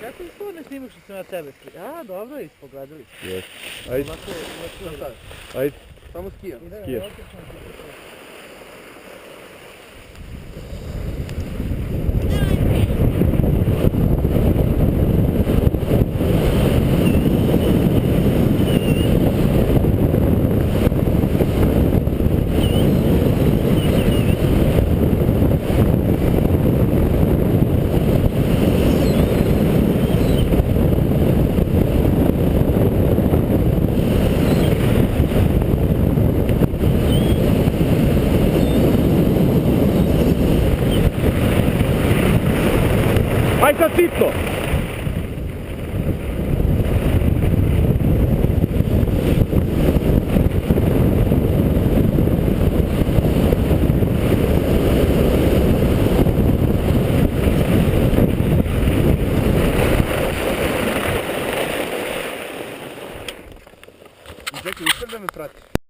Kako to ne snimaš što se na tebe? A, dobro, pogledali. Jes. Ajde. Ajde. Samo skijam. Skijaš. Aj sad sitno! Čekaj, uspred da me prati.